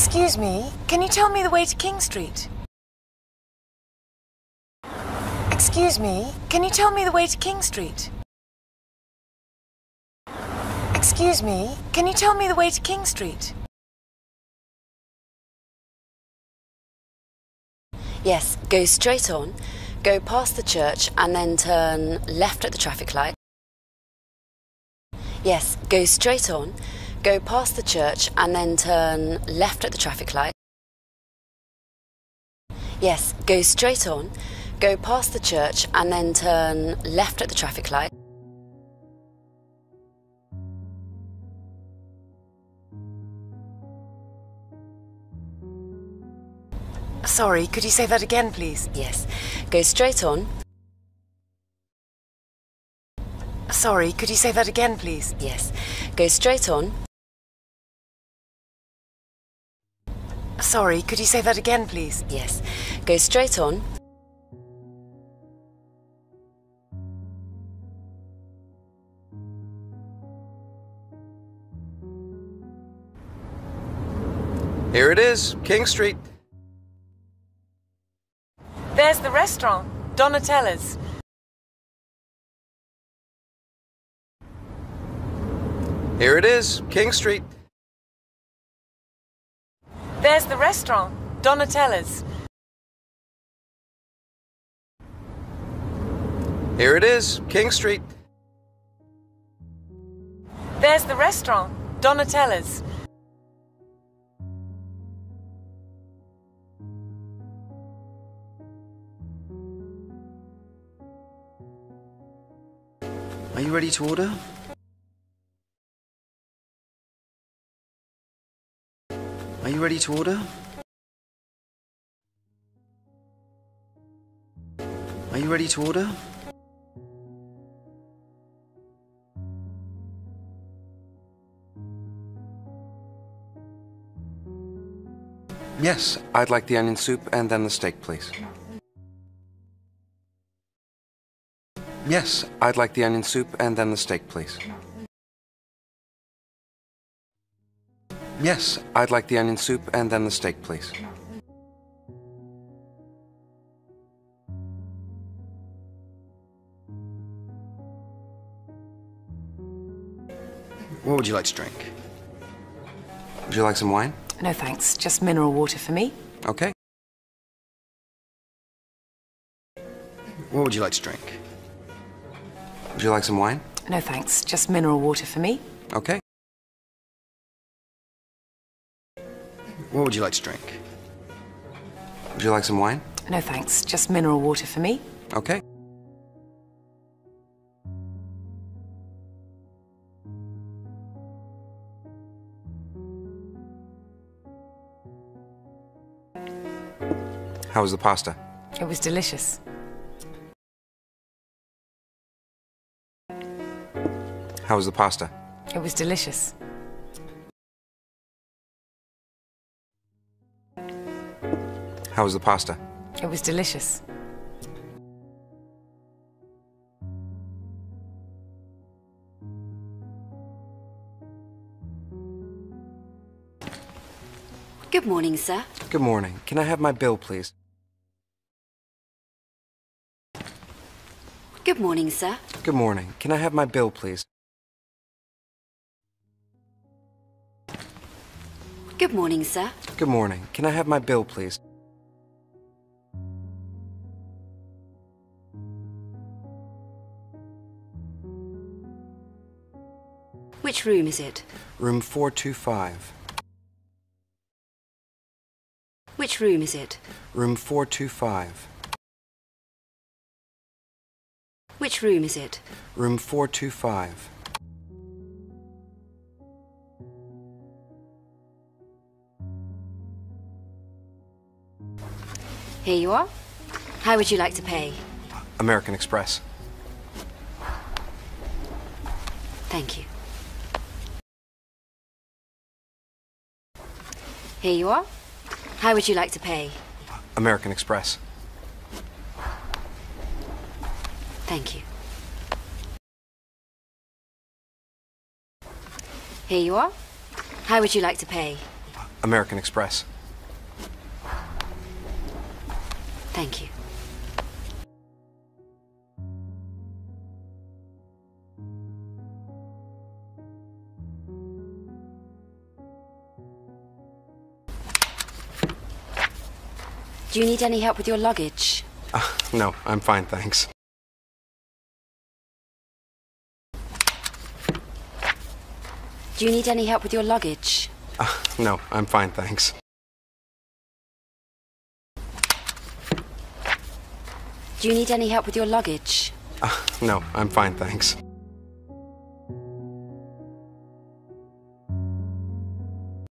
Excuse me, can you tell me the way to King Street? Excuse me, can you tell me the way to King Street? Excuse me, can you tell me the way to King Street? Yes, go straight on, go past the church and then turn left at the traffic light. Yes, go straight on, go past the church and then turn left at the traffic light. Yes, go straight on, go past the church and then turn left at the traffic light. Sorry, could you say that again, please? Yes, go straight on. Sorry, could you say that again, please? Yes, go straight on. Sorry, could you say that again, please? Yes, go straight on. Here it is, King Street. There's the restaurant, Donatella's. Here it is, King Street. There's the restaurant, Donatella's. Here it is, King Street. There's the restaurant, Donatella's. Are you ready to order? Are you ready to order? Are you ready to order? Yes, I'd like the onion soup and then the steak, please. Yes, I'd like the onion soup and then the steak, please. Yes, I'd like the onion soup and then the steak, please. What would you like to drink? Would you like some wine? No thanks, just mineral water for me. Okay. What would you like to drink? Would you like some wine? No thanks, just mineral water for me. Okay. What would you like to drink? Would you like some wine? No thanks, just mineral water for me. Okay. How was the pasta? It was delicious. How was the pasta? It was delicious. How was the pasta? It was delicious. Good morning, sir. Good morning. Can I have my bill, please? Good morning, sir. Good morning. Can I have my bill, please? Good morning, sir. Good morning. Can I have my bill, please? Which room is it? Room 425. Which room is it? Room 425. Which room is it? Room 425. Here you are. How would you like to pay? American Express. Thank you. Here you are. How would you like to pay? American Express. Thank you. Here you are. How would you like to pay? American Express. Thank you. Do you need any help with your luggage? No, I'm fine, thanks. Do you need any help with your luggage? No, I'm fine, thanks. Do you need any help with your luggage? No, I'm fine, thanks.